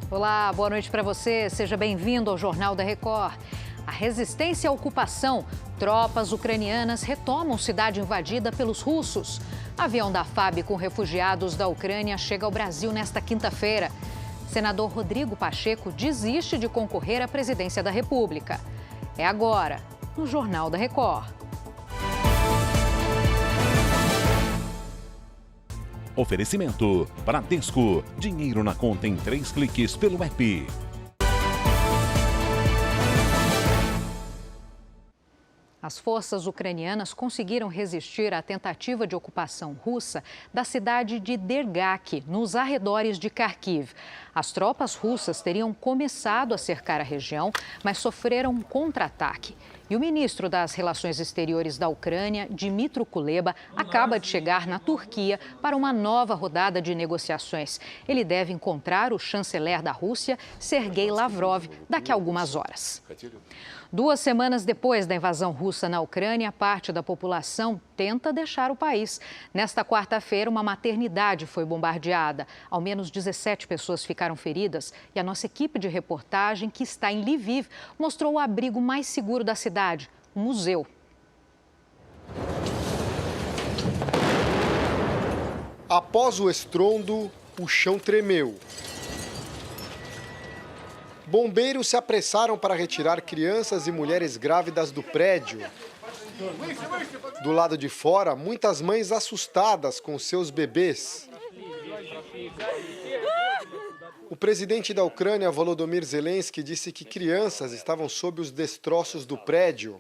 Olá, boa noite para você. Seja bem-vindo ao Jornal da Record. A resistência à ocupação. Tropas ucranianas retomam cidade invadida pelos russos. Avião da FAB com refugiados da Ucrânia chega ao Brasil nesta quinta-feira. Senador Rodrigo Pacheco desiste de concorrer à presidência da República. É agora, no Jornal da Record. Oferecimento Bradesco. Dinheiro na conta em 3 cliques pelo app. As forças ucranianas conseguiram resistir à tentativa de ocupação russa da cidade de Dergak, nos arredores de Kharkiv. As tropas russas teriam começado a cercar a região, mas sofreram um contra-ataque. E o ministro das Relações Exteriores da Ucrânia, Dmytro Kuleba, acaba de chegar na Turquia para uma nova rodada de negociações. Ele deve encontrar o chanceler da Rússia, Sergei Lavrov, daqui a algumas horas. 2 semanas depois da invasão russa na Ucrânia, parte da população tenta deixar o país. Nesta quarta-feira, uma maternidade foi bombardeada. Ao menos 17 pessoas ficaram feridas e a nossa equipe de reportagem, que está em Lviv, mostrou o abrigo mais seguro da cidade, um museu. Após o estrondo, o chão tremeu. Bombeiros se apressaram para retirar crianças e mulheres grávidas do prédio. Do lado de fora, muitas mães assustadas com seus bebês. O presidente da Ucrânia, Volodymyr Zelensky, disse que crianças estavam sob os destroços do prédio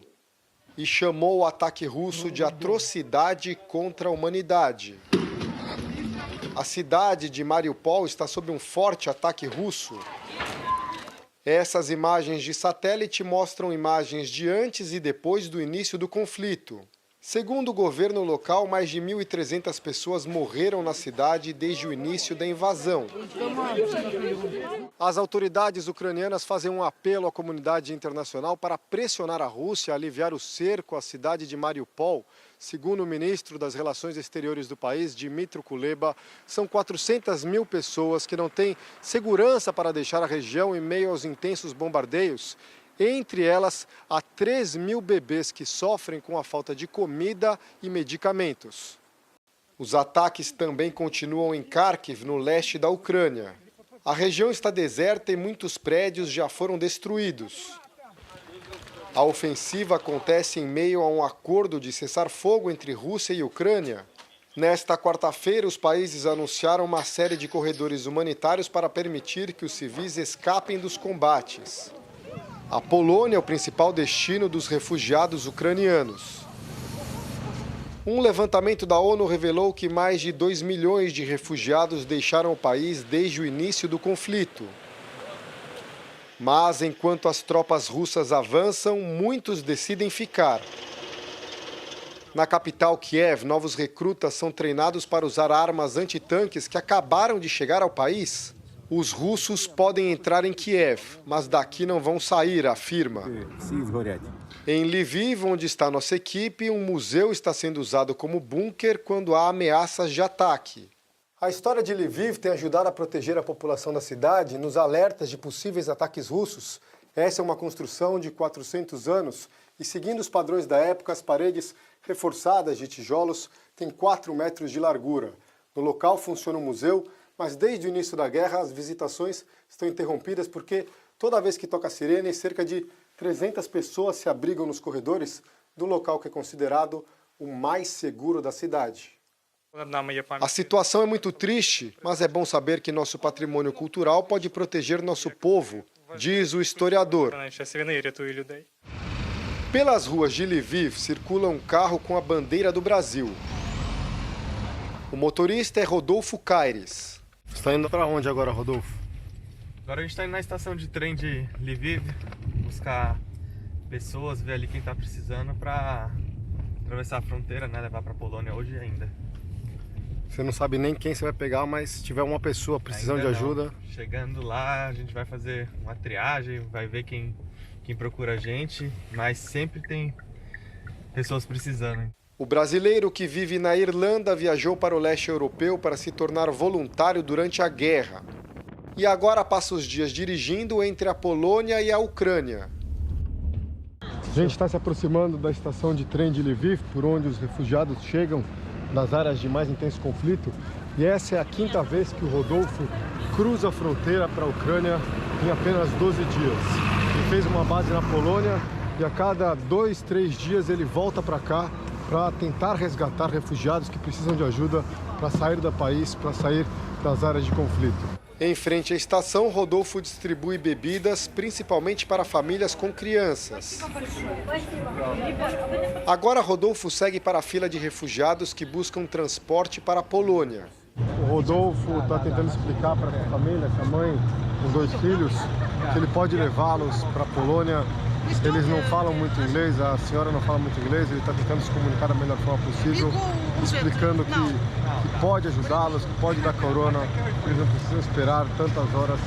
e chamou o ataque russo de atrocidade contra a humanidade. A cidade de Mariupol está sob um forte ataque russo. Essas imagens de satélite mostram imagens de antes e depois do início do conflito. Segundo o governo local, mais de 1.300 pessoas morreram na cidade desde o início da invasão. As autoridades ucranianas fazem um apelo à comunidade internacional para pressionar a Rússia a aliviar o cerco à cidade de Mariupol. Segundo o ministro das Relações Exteriores do país, Dmytro Kuleba, são 400 mil pessoas que não têm segurança para deixar a região em meio aos intensos bombardeios. Entre elas, há 3 mil bebês que sofrem com a falta de comida e medicamentos. Os ataques também continuam em Kharkiv, no leste da Ucrânia. A região está deserta e muitos prédios já foram destruídos. A ofensiva acontece em meio a um acordo de cessar-fogo entre Rússia e Ucrânia. Nesta quarta-feira, os países anunciaram uma série de corredores humanitários para permitir que os civis escapem dos combates. A Polônia é o principal destino dos refugiados ucranianos. Um levantamento da ONU revelou que mais de 2 milhões de refugiados deixaram o país desde o início do conflito. Mas, enquanto as tropas russas avançam, muitos decidem ficar. Na capital, Kiev, novos recrutas são treinados para usar armas antitanques que acabaram de chegar ao país. Os russos podem entrar em Kiev, mas daqui não vão sair, afirma. Em Lviv, onde está nossa equipe, um museu está sendo usado como bunker quando há ameaças de ataque. A história de Lviv tem ajudado a proteger a população da cidade nos alertas de possíveis ataques russos. Essa é uma construção de 400 anos e, seguindo os padrões da época, as paredes reforçadas de tijolos têm 4 metros de largura. No local funciona um museu, mas desde o início da guerra as visitações estão interrompidas porque toda vez que toca a sirene, cerca de 300 pessoas se abrigam nos corredores do local que é considerado o mais seguro da cidade. A situação é muito triste, mas é bom saber que nosso patrimônio cultural pode proteger nosso povo, diz o historiador. Pelas ruas de Lviv circula um carro com a bandeira do Brasil. O motorista é Rodolfo Caires. Você está indo para onde agora, Rodolfo? Agora a gente está indo na estação de trem de Lviv, buscar pessoas, ver ali quem está precisando para atravessar a fronteira, né? Levar para a Polônia hoje ainda. Você não sabe nem quem você vai pegar, mas se tiver uma pessoa precisando de ajuda... Chegando lá, a gente vai fazer uma triagem, vai ver quem procura a gente, mas sempre tem pessoas precisando. O brasileiro que vive na Irlanda viajou para o leste europeu para se tornar voluntário durante a guerra. e agora passa os dias dirigindo entre a Polônia e a Ucrânia. A gente está se aproximando da estação de trem de Lviv, por onde os refugiados chegam das áreas de mais intenso conflito. E essa é a 5ª vez que o Rodolfo cruza a fronteira para a Ucrânia em apenas 12 dias. Ele fez uma base na Polônia e a cada 2, 3 dias ele volta para cá para tentar resgatar refugiados que precisam de ajuda para sair do país, para sair das áreas de conflito. Em frente à estação, Rodolfo distribui bebidas, principalmente para famílias com crianças. Agora, Rodolfo segue para a fila de refugiados que buscam transporte para a Polônia. O Rodolfo está tentando explicar para a família, que a mãe, com 2 filhos, que ele pode levá-los para a Polônia. Eles não falam muito inglês, a senhora não fala muito inglês, ele está tentando se comunicar da melhor forma possível, explicando que pode ajudá-los, que pode dar carona, que eles não precisam esperar tantas horas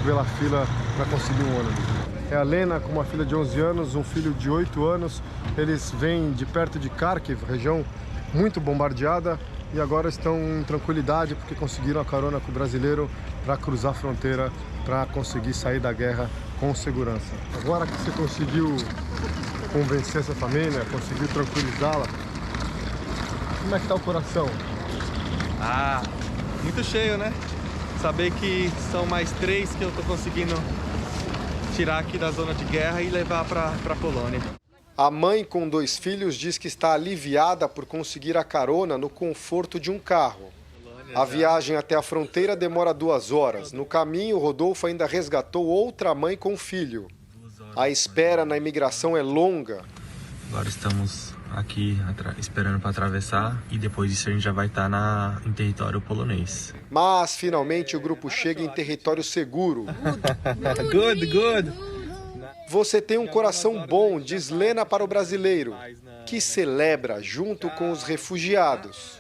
pela fila para conseguir um ônibus. É a Lena com uma filha de 11 anos, um filho de 8 anos, eles vêm de perto de Kharkiv, região muito bombardeada, e agora estão em tranquilidade porque conseguiram a carona com o brasileiro para cruzar a fronteira, para conseguir sair da guerra com segurança. Agora que você conseguiu convencer essa família, conseguiu tranquilizá-la, como é que está o coração? Ah, muito cheio, né? Saber que são mais 3 que eu tô conseguindo tirar aqui da zona de guerra e levar para a Polônia. A mãe com 2 filhos diz que está aliviada por conseguir a carona no conforto de um carro. A viagem até a fronteira demora 2 horas. No caminho, Rodolfo ainda resgatou outra mãe com filho. A espera na imigração é longa. Agora estamos aqui esperando para atravessar e depois disso a gente já vai estar em território polonês. Mas, finalmente, o grupo chega em território seguro. Good. Você tem um coração bom, diz Lena para o brasileiro, que celebra junto com os refugiados.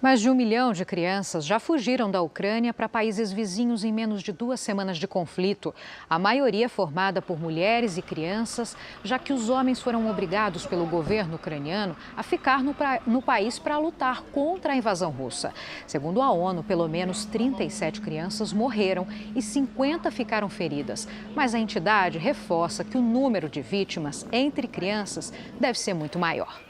Mais de 1 milhão de crianças já fugiram da Ucrânia para países vizinhos em menos de 2 semanas de conflito. A maioria formada por mulheres e crianças, já que os homens foram obrigados pelo governo ucraniano a ficar no país para lutar contra a invasão russa. Segundo a ONU, pelo menos 37 crianças morreram e 50 ficaram feridas. Mas a entidade reforça que o número de vítimas entre crianças deve ser muito maior.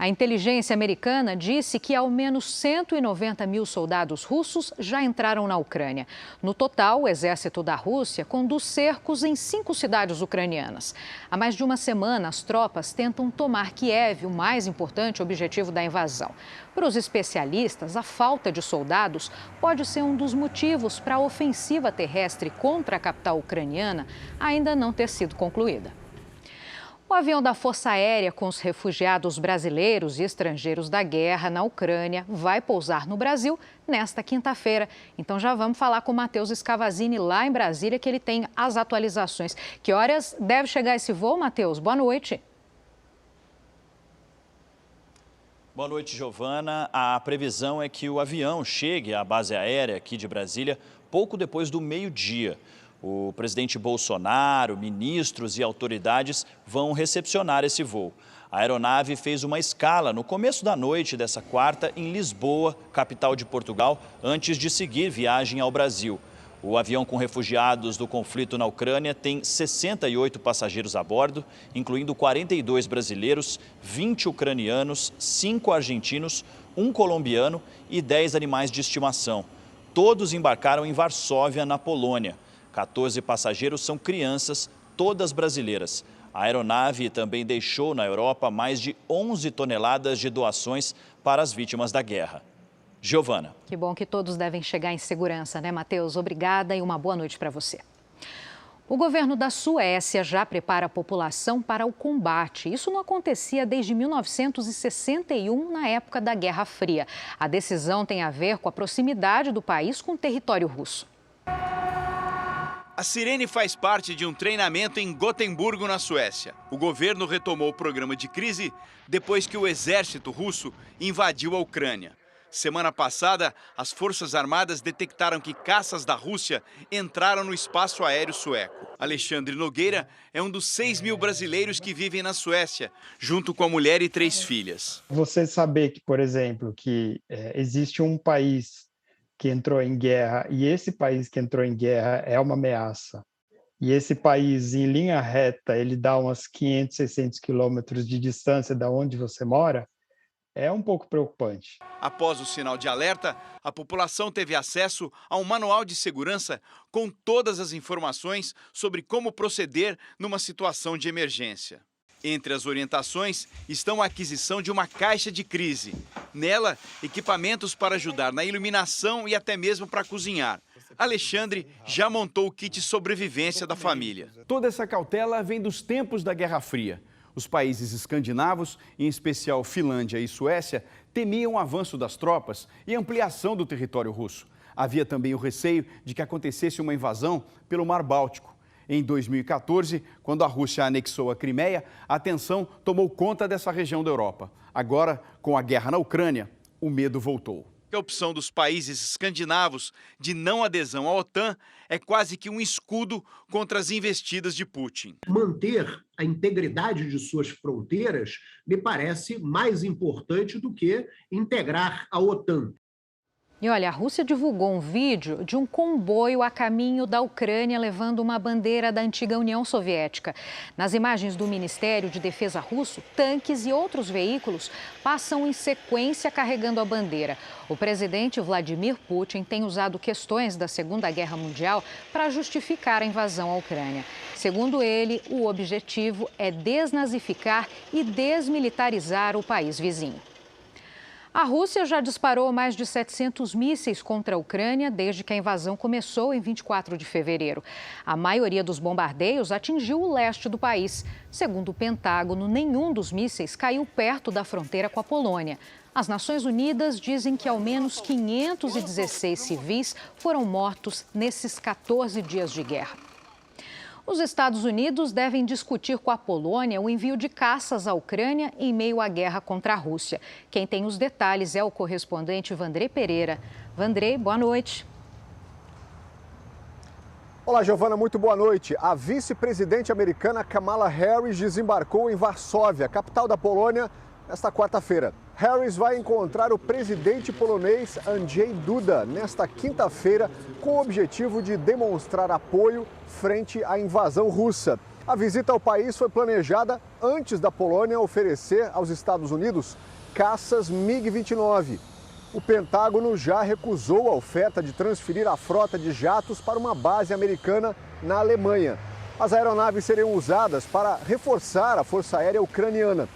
A inteligência americana disse que ao menos 190 mil soldados russos já entraram na Ucrânia. No total, o exército da Rússia conduz cercos em 5 cidades ucranianas. Há mais de uma semana, as tropas tentam tomar Kiev, o mais importante objetivo da invasão. Para os especialistas, a falta de soldados pode ser um dos motivos para a ofensiva terrestre contra a capital ucraniana ainda não ter sido concluída. O avião da Força Aérea com os refugiados brasileiros e estrangeiros da guerra na Ucrânia vai pousar no Brasil nesta quinta-feira. Então já vamos falar com o Matheus Scavazini lá em Brasília, que ele tem as atualizações. Que horas deve chegar esse voo, Matheus? Boa noite. Boa noite, Giovana. A previsão é que o avião chegue à base aérea aqui de Brasília pouco depois do meio-dia. O presidente Bolsonaro, ministros e autoridades vão recepcionar esse voo. A aeronave fez uma escala no começo da noite dessa quarta em Lisboa, capital de Portugal, antes de seguir viagem ao Brasil. O avião com refugiados do conflito na Ucrânia tem 68 passageiros a bordo, incluindo 42 brasileiros, 20 ucranianos, 5 argentinos, 1 colombiano e 10 animais de estimação. Todos embarcaram em Varsóvia, na Polônia. 14 passageiros são crianças, todas brasileiras. A aeronave também deixou na Europa mais de 11 toneladas de doações para as vítimas da guerra. Giovana. Que bom que todos devem chegar em segurança, né, Matheus? Obrigada e uma boa noite para você. O governo da Suécia já prepara a população para o combate. Isso não acontecia desde 1961, na época da Guerra Fria. A decisão tem a ver com a proximidade do país com o território russo. A sirene faz parte de um treinamento em Gotemburgo, na Suécia. O governo retomou o programa de crise depois que o exército russo invadiu a Ucrânia. Semana passada, as Forças Armadas detectaram que caças da Rússia entraram no espaço aéreo sueco. Alexandre Nogueira é um dos 6.000 brasileiros que vivem na Suécia, junto com a mulher e 3 filhas. Você saber que, por exemplo, que existe um país que entrou em guerra e esse país que entrou em guerra é uma ameaça, e esse país, em linha reta, ele dá umas 500, 600 quilômetros de distância da onde você mora, é um pouco preocupante. Após o sinal de alerta, a população teve acesso a um manual de segurança com todas as informações sobre como proceder numa situação de emergência. Entre as orientações estão a aquisição de uma caixa de crise. Nela, equipamentos para ajudar na iluminação e até mesmo para cozinhar. Alexandre já montou o kit sobrevivência da família. Toda essa cautela vem dos tempos da Guerra Fria. Os países escandinavos, em especial Finlândia e Suécia, temiam o avanço das tropas e ampliação do território russo. Havia também o receio de que acontecesse uma invasão pelo Mar Báltico. Em 2014, quando a Rússia anexou a Crimeia, a tensão tomou conta dessa região da Europa. Agora, com a guerra na Ucrânia, o medo voltou. A opção dos países escandinavos de não adesão à OTAN é quase que um escudo contra as investidas de Putin. Manter a integridade de suas fronteiras me parece mais importante do que integrar a OTAN. E olha, a Rússia divulgou um vídeo de um comboio a caminho da Ucrânia levando uma bandeira da antiga União Soviética. Nas imagens do Ministério de Defesa russo, tanques e outros veículos passam em sequência carregando a bandeira. O presidente Vladimir Putin tem usado questões da Segunda Guerra Mundial para justificar a invasão à Ucrânia. Segundo ele, o objetivo é desnazificar e desmilitarizar o país vizinho. A Rússia já disparou mais de 700 mísseis contra a Ucrânia desde que a invasão começou em 24 de fevereiro. A maioria dos bombardeios atingiu o leste do país. Segundo o Pentágono, nenhum dos mísseis caiu perto da fronteira com a Polônia. As Nações Unidas dizem que ao menos 516 civis foram mortos nesses 14 dias de guerra. Os Estados Unidos devem discutir com a Polônia o envio de caças à Ucrânia em meio à guerra contra a Rússia. Quem tem os detalhes é o correspondente Vandrei Pereira. Vandrei, boa noite. Olá, Giovana, muito boa noite. A vice-presidente americana Kamala Harris desembarcou em Varsóvia, capital da Polônia, nesta quarta-feira. Harris vai encontrar o presidente polonês Andrzej Duda nesta quinta-feira com o objetivo de demonstrar apoio frente à invasão russa. A visita ao país foi planejada antes da Polônia oferecer aos Estados Unidos caças MiG-29. O Pentágono já recusou a oferta de transferir a frota de jatos para uma base americana na Alemanha. As aeronaves seriam usadas para reforçar a Força Aérea Ucraniana.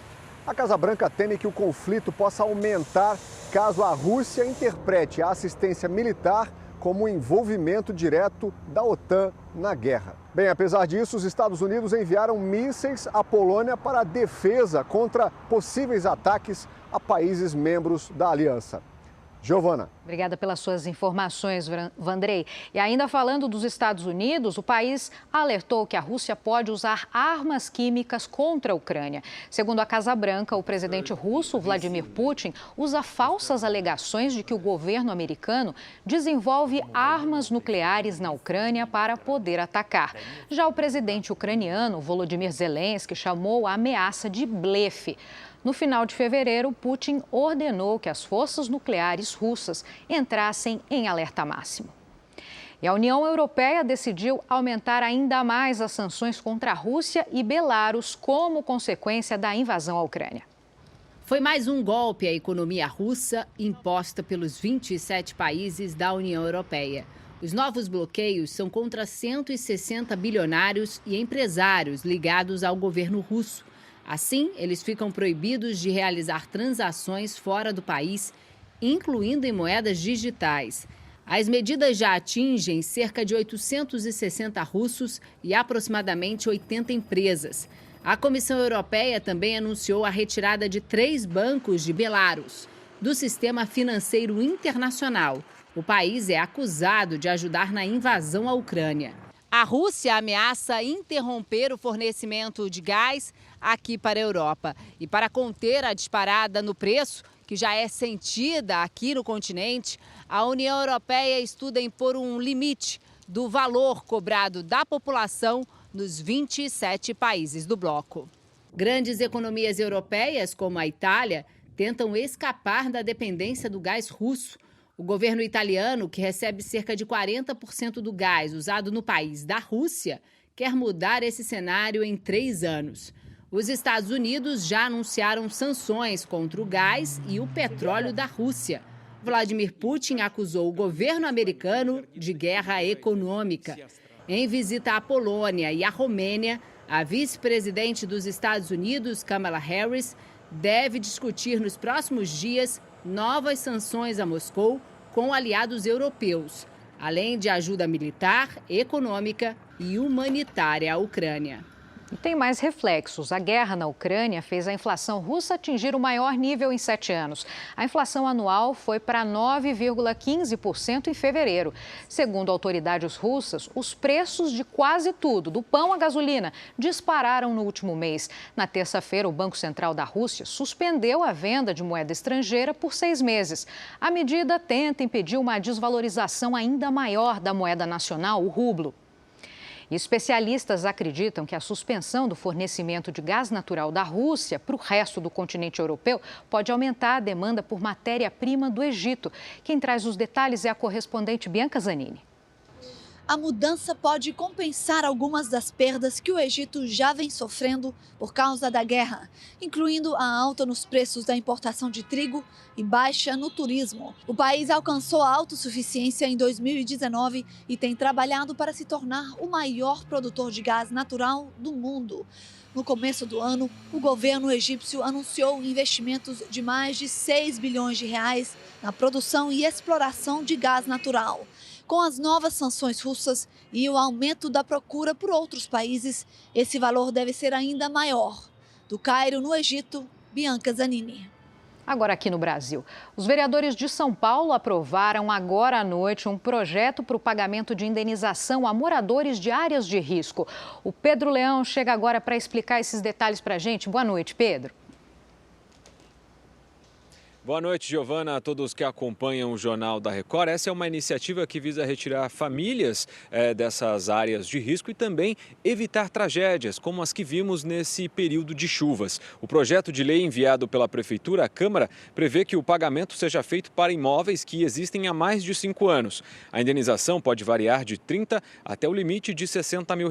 A Casa Branca teme que o conflito possa aumentar caso a Rússia interprete a assistência militar como um envolvimento direto da OTAN na guerra. Bem, apesar disso, os Estados Unidos enviaram mísseis à Polônia para a defesa contra possíveis ataques a países membros da aliança. Giovana. Obrigada pelas suas informações, Vandrei. E ainda falando dos Estados Unidos, o país alertou que a Rússia pode usar armas químicas contra a Ucrânia. Segundo a Casa Branca, o presidente russo, Vladimir Putin, usa falsas alegações de que o governo americano desenvolve armas nucleares na Ucrânia para poder atacar. Já o presidente ucraniano, Volodymyr Zelensky, chamou a ameaça de blefe. No final de fevereiro, Putin ordenou que as forças nucleares russas entrassem em alerta máximo. E a União Europeia decidiu aumentar ainda mais as sanções contra a Rússia e Belarus como consequência da invasão à Ucrânia. Foi mais um golpe à economia russa imposta pelos 27 países da União Europeia. Os novos bloqueios são contra 160 bilionários e empresários ligados ao governo russo. Assim, eles ficam proibidos de realizar transações fora do país, incluindo em moedas digitais. As medidas já atingem cerca de 860 russos e aproximadamente 80 empresas. A Comissão Europeia também anunciou a retirada de 3 bancos de Belarus do sistema financeiro internacional. O país é acusado de ajudar na invasão à Ucrânia. A Rússia ameaça interromper o fornecimento de gás aqui para a Europa. E para conter a disparada no preço, que já é sentida aqui no continente, a União Europeia estuda impor um limite do valor cobrado da população nos 27 países do bloco. Grandes economias europeias, como a Itália, tentam escapar da dependência do gás russo. O governo italiano, que recebe cerca de 40% do gás usado no país da Rússia, quer mudar esse cenário em 3 anos. Os Estados Unidos já anunciaram sanções contra o gás e o petróleo da Rússia. Vladimir Putin acusou o governo americano de guerra econômica. Em visita à Polônia e à Romênia, a vice-presidente dos Estados Unidos, Kamala Harris, deve discutir nos próximos dias novas sanções a Moscou com aliados europeus, além de ajuda militar, econômica e humanitária à Ucrânia. E tem mais reflexos. A guerra na Ucrânia fez a inflação russa atingir o maior nível em 7 anos. A inflação anual foi para 9,15% em fevereiro. Segundo autoridades russas, os preços de quase tudo, do pão à gasolina, dispararam no último mês. Na terça-feira, o Banco Central da Rússia suspendeu a venda de moeda estrangeira por 6 meses. A medida tenta impedir uma desvalorização ainda maior da moeda nacional, o rublo. Especialistas acreditam que a suspensão do fornecimento de gás natural da Rússia para o resto do continente europeu pode aumentar a demanda por matéria-prima do Egito. Quem traz os detalhes é a correspondente Bianca Zanini. A mudança pode compensar algumas das perdas que o Egito já vem sofrendo por causa da guerra, incluindo a alta nos preços da importação de trigo e baixa no turismo. O país alcançou a autossuficiência em 2019 e tem trabalhado para se tornar o maior produtor de gás natural do mundo. No começo do ano, o governo egípcio anunciou investimentos de mais de 6 bilhões de reais na produção e exploração de gás natural. Com as novas sanções russas e o aumento da procura por outros países, esse valor deve ser ainda maior. Do Cairo, no Egito, Bianca Zanini. Agora aqui no Brasil, os vereadores de São Paulo aprovaram agora à noite um projeto para o pagamento de indenização a moradores de áreas de risco. O Pedro Leão chega agora para explicar esses detalhes para a gente. Boa noite, Pedro. Boa noite, Giovana, a todos que acompanham o Jornal da Record. Essa é uma iniciativa que visa retirar famílias dessas áreas de risco e também evitar tragédias, como as que vimos nesse período de chuvas. O projeto de lei enviado pela Prefeitura à Câmara prevê que o pagamento seja feito para imóveis que existem há mais de 5 anos. A indenização pode variar de 30 até o limite de R$60 mil.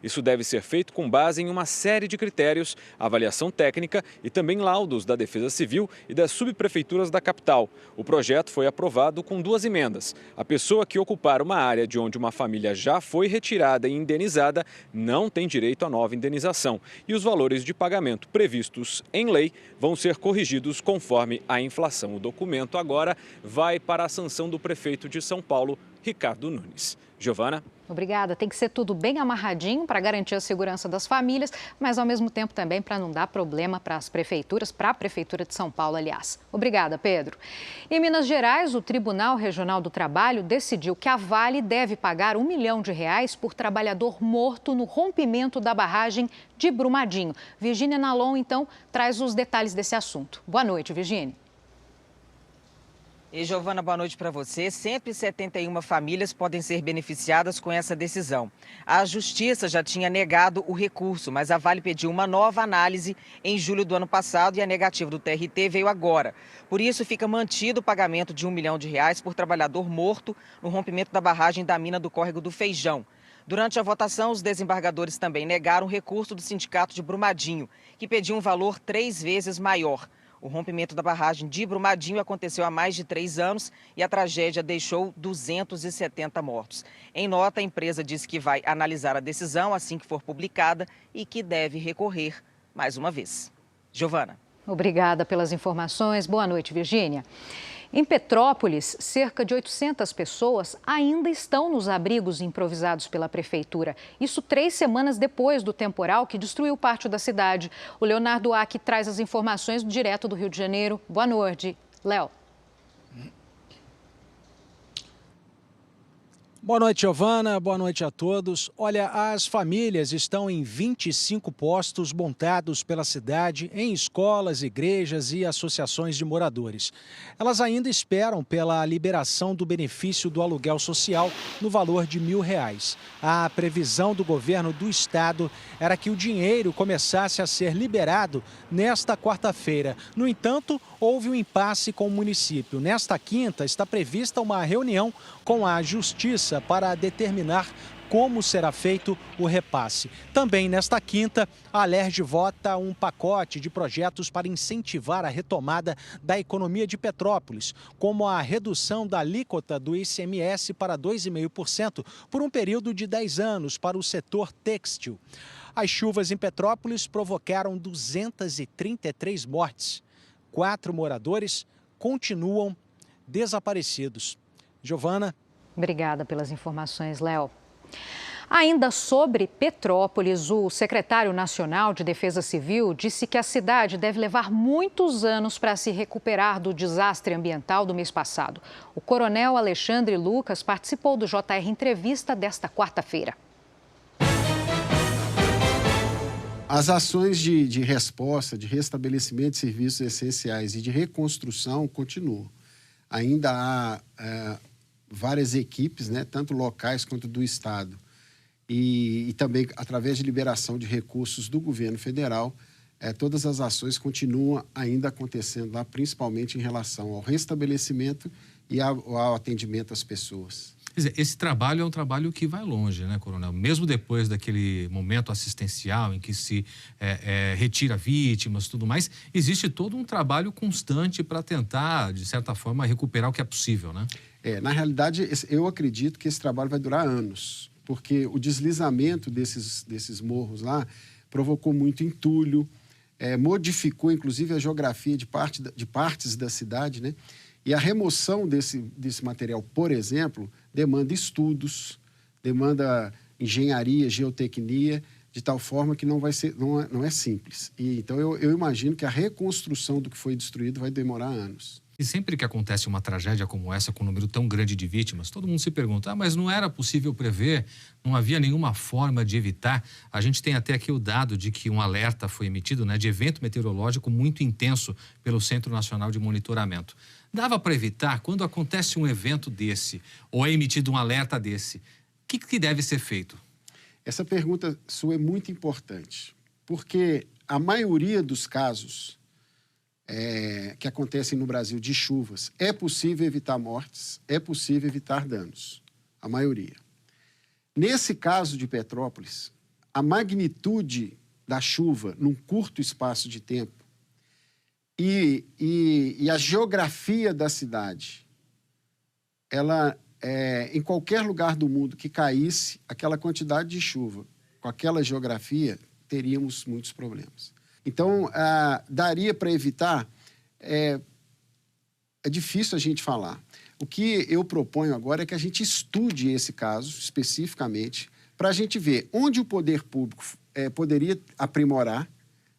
Isso deve ser feito com base em uma série de critérios, avaliação técnica e também laudos da Defesa Civil e das subprefeituras da capital. O projeto foi aprovado com 2 emendas. A pessoa que ocupar uma área de onde uma família já foi retirada e indenizada não tem direito à nova indenização. E os valores de pagamento previstos em lei vão ser corrigidos conforme a inflação. O documento agora vai para a sanção do prefeito de São Paulo, Ricardo Nunes. Giovana? Obrigada. Tem que ser tudo bem amarradinho para garantir a segurança das famílias, mas ao mesmo tempo também para não dar problema para as prefeituras, para a Prefeitura de São Paulo, aliás. Obrigada, Pedro. Em Minas Gerais, o Tribunal Regional do Trabalho decidiu que a Vale deve pagar R$1 milhão por trabalhador morto no rompimento da barragem de Brumadinho. Virgínia Nalon, então, traz os detalhes desse assunto. Boa noite, Virgínia. E Giovana, boa noite para você. 171 famílias podem ser beneficiadas com essa decisão. A Justiça já tinha negado o recurso, mas a Vale pediu uma nova análise em julho do ano passado e a negativa do TRT veio agora. Por isso, fica mantido o pagamento de R$1 milhão por trabalhador morto no rompimento da barragem da mina do Córrego do Feijão. Durante a votação, os desembargadores também negaram o recurso do Sindicato de Brumadinho, que pediu um valor 3 vezes maior. O rompimento da barragem de Brumadinho aconteceu há mais de 3 anos e a tragédia deixou 270 mortos. Em nota, a empresa disse que vai analisar a decisão assim que for publicada e que deve recorrer mais uma vez. Giovana. Obrigada pelas informações. Boa noite, Virgínia. Em Petrópolis, cerca de 800 pessoas ainda estão nos abrigos improvisados pela Prefeitura. Isso 3 semanas depois do temporal que destruiu parte da cidade. O Leonardo Ack traz as informações direto do Rio de Janeiro. Boa noite, Léo. Boa noite, Giovana. Boa noite a todos. Olha, as famílias estão em 25 postos montados pela cidade, em escolas, igrejas e associações de moradores. Elas ainda esperam pela liberação do benefício do aluguel social no valor de R$1.000. A previsão do governo do estado era que o dinheiro começasse a ser liberado nesta quarta-feira. No entanto, houve um impasse com o município. Nesta quinta, está prevista uma reunião com a Justiça para determinar como será feito o repasse. Também nesta quinta, a Alerj vota um pacote de projetos para incentivar a retomada da economia de Petrópolis, como a redução da alíquota do ICMS para 2,5% por um período de 10 anos para o setor têxtil. As chuvas em Petrópolis provocaram 233 mortes. 4 moradores continuam desaparecidos. Giovana. Obrigada pelas informações, Léo. Ainda sobre Petrópolis, o secretário nacional de Defesa Civil disse que a cidade deve levar muitos anos para se recuperar do desastre ambiental do mês passado. O coronel Alexandre Lucas participou do JR Entrevista desta quarta-feira. As ações de resposta, de restabelecimento de serviços essenciais e de reconstrução continuam. Ainda há várias equipes, né, tanto locais quanto do Estado, e também através de liberação de recursos do governo federal, todas as ações continuam ainda acontecendo lá, principalmente em relação ao restabelecimento e ao atendimento às pessoas. Quer dizer, esse trabalho é um trabalho que vai longe, né, coronel? Mesmo depois daquele momento assistencial em que se retira vítimas e tudo mais, existe todo um trabalho constante para tentar, de certa forma, recuperar o que é possível, né? Na realidade, eu acredito que esse trabalho vai durar anos, porque o deslizamento desses morros lá provocou muito entulho, modificou, inclusive, a geografia de partes da cidade, né? E a remoção desse material, por exemplo, demanda estudos, demanda engenharia, geotecnia, de tal forma que não é simples. E, então, eu imagino que a reconstrução do que foi destruído vai demorar anos. E sempre que acontece uma tragédia como essa, com um número tão grande de vítimas, todo mundo se pergunta, mas não era possível prever, não havia nenhuma forma de evitar. A gente tem até aqui o dado de que um alerta foi emitido, né, de evento meteorológico muito intenso pelo Centro Nacional de Monitoramento. Dava para evitar, quando acontece um evento desse, ou é emitido um alerta desse, o que deve ser feito? Essa pergunta sua é muito importante, porque a maioria dos casos que acontecem no Brasil de chuvas, é possível evitar mortes, é possível evitar danos, a maioria. Nesse caso de Petrópolis, a magnitude da chuva num curto espaço de tempo e a geografia da cidade, ela, em qualquer lugar do mundo que caísse aquela quantidade de chuva, com aquela geografia, teríamos muitos problemas. Então, daria para evitar, é difícil a gente falar. O que eu proponho agora é que a gente estude esse caso especificamente para a gente ver onde o poder público poderia aprimorar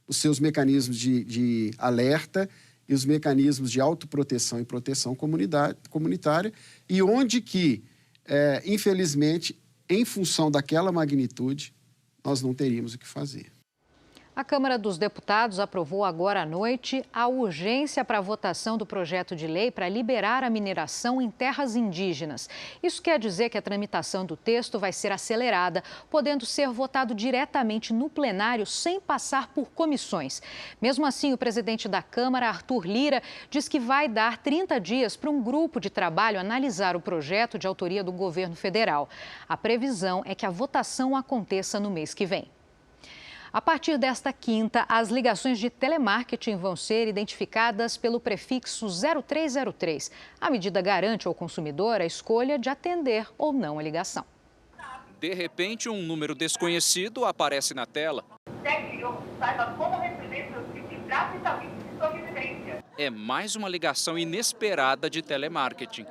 os seus mecanismos de alerta e os mecanismos de autoproteção e proteção comunitária e onde que, infelizmente, em função daquela magnitude, nós não teríamos o que fazer. A Câmara dos Deputados aprovou agora à noite a urgência para a votação do projeto de lei para liberar a mineração em terras indígenas. Isso quer dizer que a tramitação do texto vai ser acelerada, podendo ser votado diretamente no plenário sem passar por comissões. Mesmo assim, o presidente da Câmara, Arthur Lira, diz que vai dar 30 dias para um grupo de trabalho analisar o projeto de autoria do governo federal. A previsão é que a votação aconteça no mês que vem. A partir desta quinta, as ligações de telemarketing vão ser identificadas pelo prefixo 0303. A medida garante ao consumidor a escolha de atender ou não a ligação. De repente, um número desconhecido aparece na tela. É mais uma ligação inesperada de telemarketing.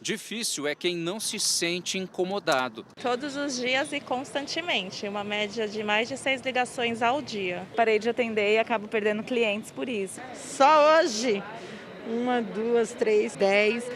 Difícil é quem não se sente incomodado. Todos os dias e constantemente, uma média de mais de 6 ligações ao dia. Parei de atender e acabo perdendo clientes por isso. Só hoje, 1, 2, 3, 10,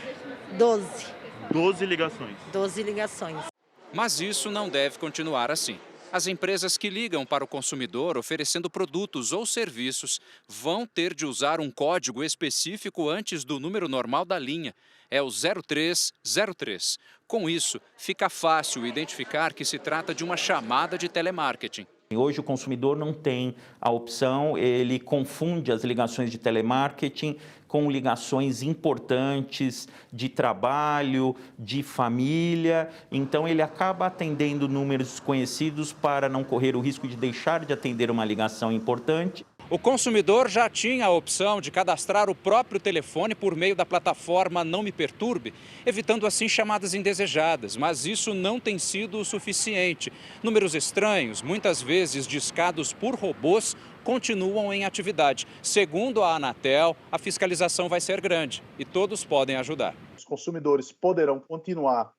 12. 12 ligações. 12 ligações. Mas isso não deve continuar assim. As empresas que ligam para o consumidor oferecendo produtos ou serviços vão ter de usar um código específico antes do número normal da linha. É o 0303. Com isso, fica fácil identificar que se trata de uma chamada de telemarketing. Hoje o consumidor não tem a opção, ele confunde as ligações de telemarketing com ligações importantes de trabalho, de família, então ele acaba atendendo números desconhecidos para não correr o risco de deixar de atender uma ligação importante. O consumidor já tinha a opção de cadastrar o próprio telefone por meio da plataforma Não Me Perturbe, evitando assim chamadas indesejadas, mas isso não tem sido o suficiente. Números estranhos, muitas vezes discados por robôs, continuam em atividade. Segundo a Anatel, a fiscalização vai ser grande e todos podem ajudar. Os consumidores poderão continuar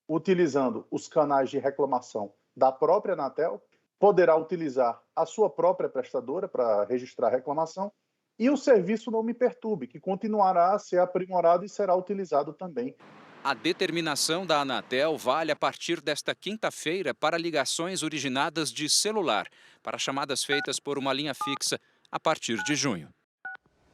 utilizando os canais de reclamação da própria Anatel, poderá utilizar a sua própria prestadora para registrar a reclamação e o serviço Não Me Perturbe, que continuará a ser aprimorado e será utilizado também. A determinação da Anatel vale a partir desta quinta-feira para ligações originadas de celular, para chamadas feitas por uma linha fixa a partir de junho.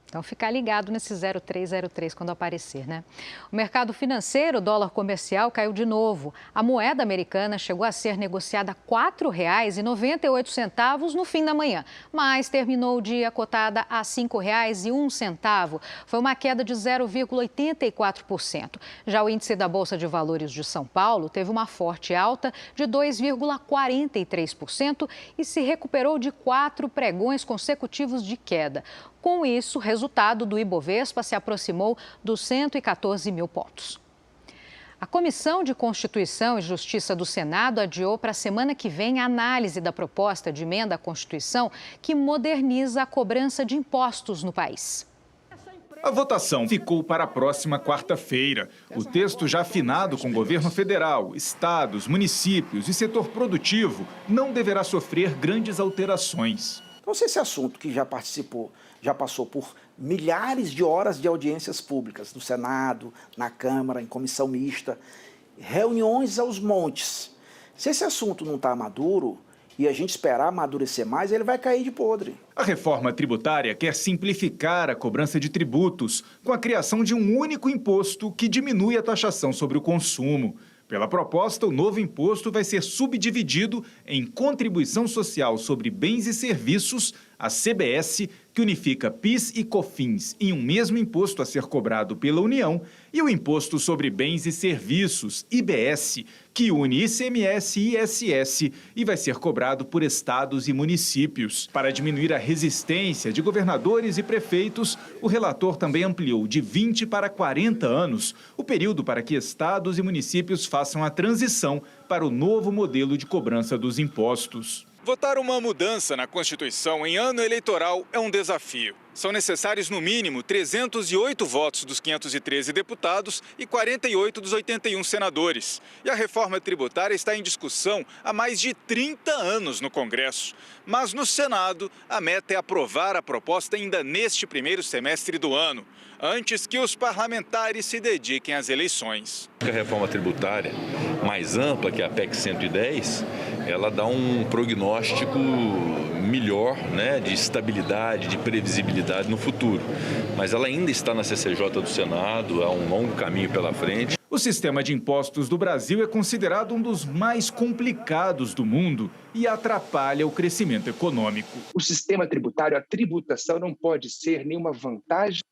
Então, ficar ligado nesse 0303 quando aparecer, né? O mercado financeiro, o dólar comercial, caiu de novo. A moeda americana chegou a ser negociada a R$ 4,98 no fim da manhã, mas terminou o dia cotada a R$ 5,01. Foi uma queda de 0,84%. Já o índice da Bolsa de Valores de São Paulo teve uma forte alta de 2,43% e se recuperou de 4 pregões consecutivos de queda. Com isso, o resultado do Ibovespa se aproximou dos 114 mil pontos. A Comissão de Constituição e Justiça do Senado adiou para a semana que vem a análise da proposta de emenda à Constituição que moderniza a cobrança de impostos no país. A votação ficou para a próxima quarta-feira. O texto, já afinado com o governo federal, estados, municípios e setor produtivo, não deverá sofrer grandes alterações. Então, se esse assunto que já passou por milhares de horas de audiências públicas no Senado, na Câmara, em comissão mista, reuniões aos montes. Se esse assunto não está maduro e a gente esperar amadurecer mais, ele vai cair de podre. A reforma tributária quer simplificar a cobrança de tributos com a criação de um único imposto que diminui a taxação sobre o consumo. Pela proposta, o novo imposto vai ser subdividido em Contribuição Social sobre Bens e Serviços, a CBS, que unifica PIS e COFINS em um mesmo imposto a ser cobrado pela União, e o Imposto sobre Bens e Serviços, IBS, que une ICMS e ISS e vai ser cobrado por estados e municípios. Para diminuir a resistência de governadores e prefeitos, o relator também ampliou de 20 para 40 anos o período para que estados e municípios façam a transição para o novo modelo de cobrança dos impostos. Votar uma mudança na Constituição em ano eleitoral é um desafio. São necessários, no mínimo, 308 votos dos 513 deputados e 48 dos 81 senadores. E a reforma tributária está em discussão há mais de 30 anos no Congresso. Mas no Senado, a meta é aprovar a proposta ainda neste primeiro semestre do ano, antes que os parlamentares se dediquem às eleições. A reforma tributária mais ampla, que é a PEC 110, ela dá um prognóstico melhor, né, de estabilidade, de previsibilidade no futuro. Mas ela ainda está na CCJ do Senado, há um longo caminho pela frente. O sistema de impostos do Brasil é considerado um dos mais complicados do mundo e atrapalha o crescimento econômico. O sistema tributário, a tributação não pode ser nenhuma vantagem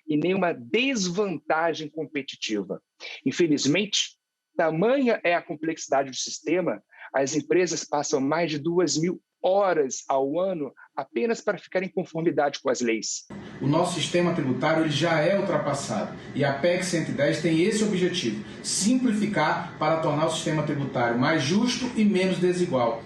e nenhuma desvantagem competitiva. Infelizmente, tamanha é a complexidade do sistema, as empresas passam mais de 2.000 horas ao ano apenas para ficar em conformidade com as leis. O nosso sistema tributário ele já é ultrapassado e a PEC 110 tem esse objetivo, simplificar para tornar o sistema tributário mais justo e menos desigual.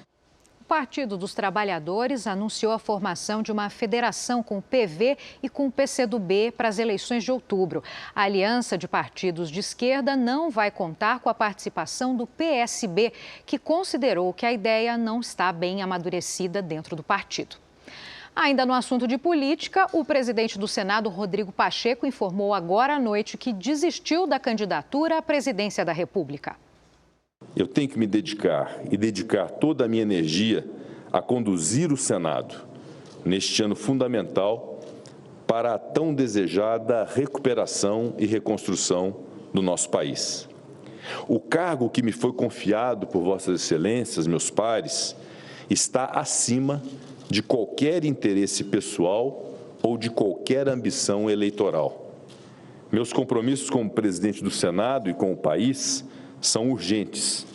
O Partido dos Trabalhadores anunciou a formação de uma federação com o PV e com o PCdoB para as eleições de outubro. A aliança de partidos de esquerda não vai contar com a participação do PSB, que considerou que a ideia não está bem amadurecida dentro do partido. Ainda no assunto de política, o presidente do Senado, Rodrigo Pacheco, informou agora à noite que desistiu da candidatura à presidência da República. Eu tenho que me dedicar e dedicar toda a minha energia a conduzir o Senado neste ano fundamental para a tão desejada recuperação e reconstrução do nosso país. O cargo que me foi confiado por Vossas Excelências, meus pares, está acima de qualquer interesse pessoal ou de qualquer ambição eleitoral. Meus compromissos como presidente do Senado e com o país são urgentes,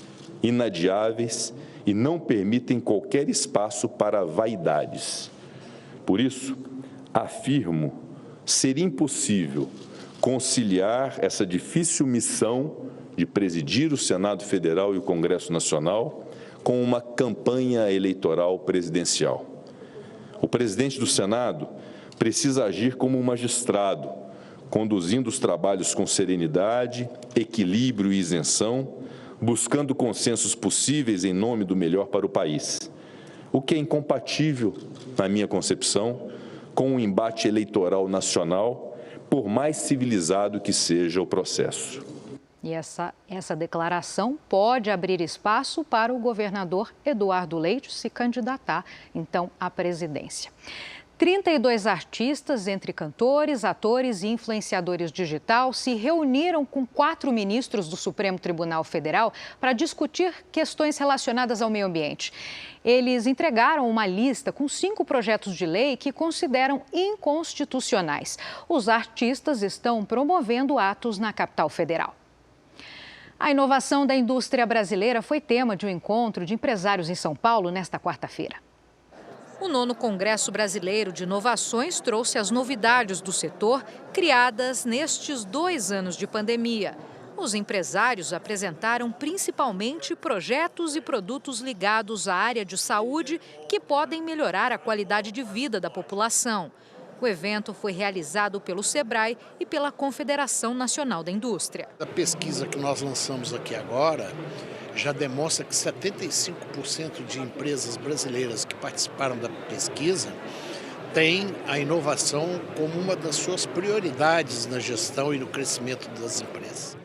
inadiáveis e não permitem qualquer espaço para vaidades. Por isso, afirmo ser impossível conciliar essa difícil missão de presidir o Senado Federal e o Congresso Nacional com uma campanha eleitoral presidencial. O presidente do Senado precisa agir como um magistrado, conduzindo os trabalhos com serenidade, equilíbrio e isenção, buscando consensos possíveis em nome do melhor para o país, o que é incompatível, na minha concepção, com um embate eleitoral nacional, por mais civilizado que seja o processo. E essa declaração pode abrir espaço para o governador Eduardo Leite se candidatar, então, à presidência. 32 artistas, entre cantores, atores e influenciadores digital, se reuniram com 4 ministros do Supremo Tribunal Federal para discutir questões relacionadas ao meio ambiente. Eles entregaram uma lista com 5 projetos de lei que consideram inconstitucionais. Os artistas estão promovendo atos na capital federal. A inovação da indústria brasileira foi tema de um encontro de empresários em São Paulo nesta quarta-feira. O 9º Congresso Brasileiro de Inovações trouxe as novidades do setor criadas nestes 2 anos de pandemia. Os empresários apresentaram principalmente projetos e produtos ligados à área de saúde que podem melhorar a qualidade de vida da população. O evento foi realizado pelo SEBRAE e pela Confederação Nacional da Indústria. A pesquisa que nós lançamos aqui agora já demonstra que 75% de empresas brasileiras que participaram da pesquisa têm a inovação como uma das suas prioridades na gestão e no crescimento das empresas.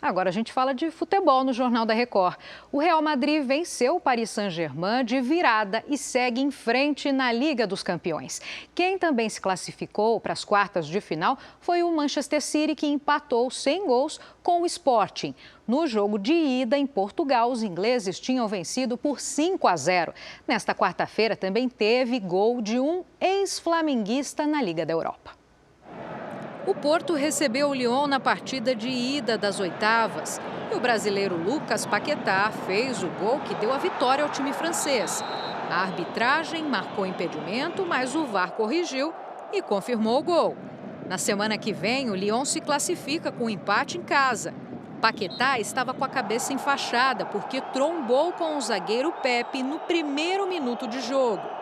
Agora a gente fala de futebol no Jornal da Record. O Real Madrid venceu o Paris Saint-Germain de virada e segue em frente na Liga dos Campeões. Quem também se classificou para as quartas de final foi o Manchester City, que empatou sem gols com o Sporting. No jogo de ida em Portugal, os ingleses tinham vencido por 5-0. Nesta quarta-feira também teve gol de um ex-flamenguista na Liga da Europa. O Porto recebeu o Lyon na partida de ida das oitavas. E o brasileiro Lucas Paquetá fez o gol que deu a vitória ao time francês. A arbitragem marcou impedimento, mas o VAR corrigiu e confirmou o gol. Na semana que vem, o Lyon se classifica com um empate em casa. Paquetá estava com a cabeça enfaixada porque trombou com o zagueiro Pepe no primeiro minuto de jogo.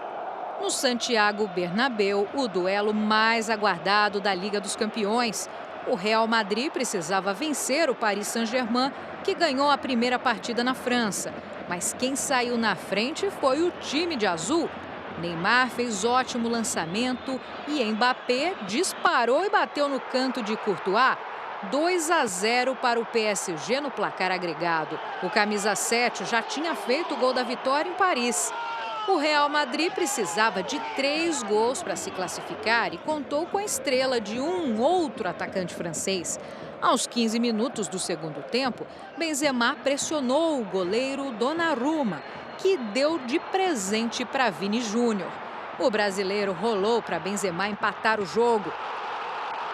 No Santiago Bernabéu, o duelo mais aguardado da Liga dos Campeões. O Real Madrid precisava vencer o Paris Saint-Germain, que ganhou a primeira partida na França. Mas quem saiu na frente foi o time de azul. Neymar fez ótimo lançamento e Mbappé disparou e bateu no canto de Courtois. 2-0 para o PSG no placar agregado. O camisa 7 já tinha feito o gol da vitória em Paris. O Real Madrid precisava de 3 gols para se classificar e contou com a estrela de um outro atacante francês. Aos 15 minutos do segundo tempo, Benzema pressionou o goleiro Donnarumma, que deu de presente para Vini Júnior. O brasileiro rolou para Benzema empatar o jogo.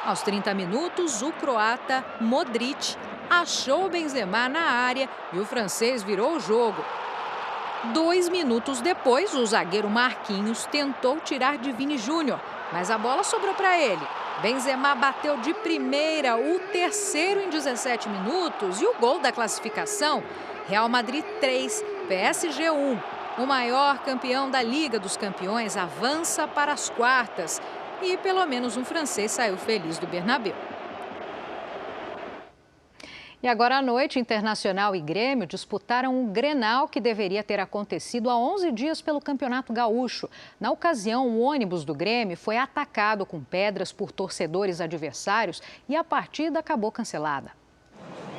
Aos 30 minutos, o croata Modric achou Benzema na área e o francês virou o jogo. 2 minutos depois, o zagueiro Marquinhos tentou tirar de Vini Júnior, mas a bola sobrou para ele. Benzema bateu de primeira o terceiro em 17 minutos e o gol da classificação. Real Madrid 3, PSG 1. O maior campeão da Liga dos Campeões avança para as quartas e pelo menos um francês saiu feliz do Bernabéu. E agora à noite, Internacional e Grêmio disputaram o Grenal que deveria ter acontecido há 11 dias pelo Campeonato Gaúcho. Na ocasião, o ônibus do Grêmio foi atacado com pedras por torcedores adversários e a partida acabou cancelada.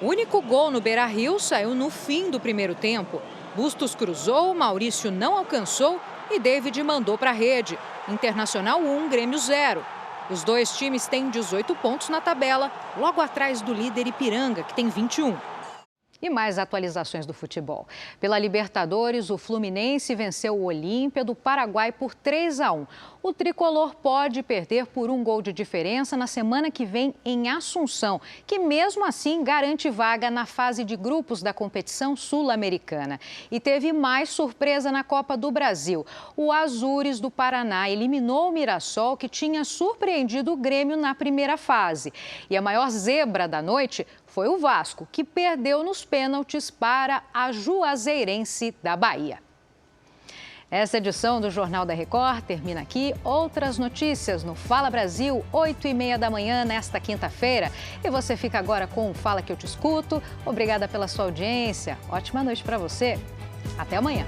O único gol no Beira-Rio saiu no fim do primeiro tempo. Bustos cruzou, Maurício não alcançou e David mandou para a rede. Internacional 1, Grêmio 0. Os dois times têm 18 pontos na tabela, logo atrás do líder Ipiranga, que tem 21. E mais atualizações do futebol. Pela Libertadores, o Fluminense venceu o Olímpia do Paraguai por 3-1. O tricolor pode perder por 1 gol de diferença na semana que vem em Assunção, que mesmo assim garante vaga na fase de grupos da competição sul-americana. E teve mais surpresa na Copa do Brasil. O Azures do Paraná eliminou o Mirassol, que tinha surpreendido o Grêmio na primeira fase. E a maior zebra da noite foi o Vasco, que perdeu nos pênaltis para a Juazeirense da Bahia. Essa edição do Jornal da Record termina aqui. Outras notícias no Fala Brasil, 8h30 da manhã, nesta quinta-feira. E você fica agora com o Fala Que Eu Te Escuto. Obrigada pela sua audiência. Ótima noite para você. Até amanhã.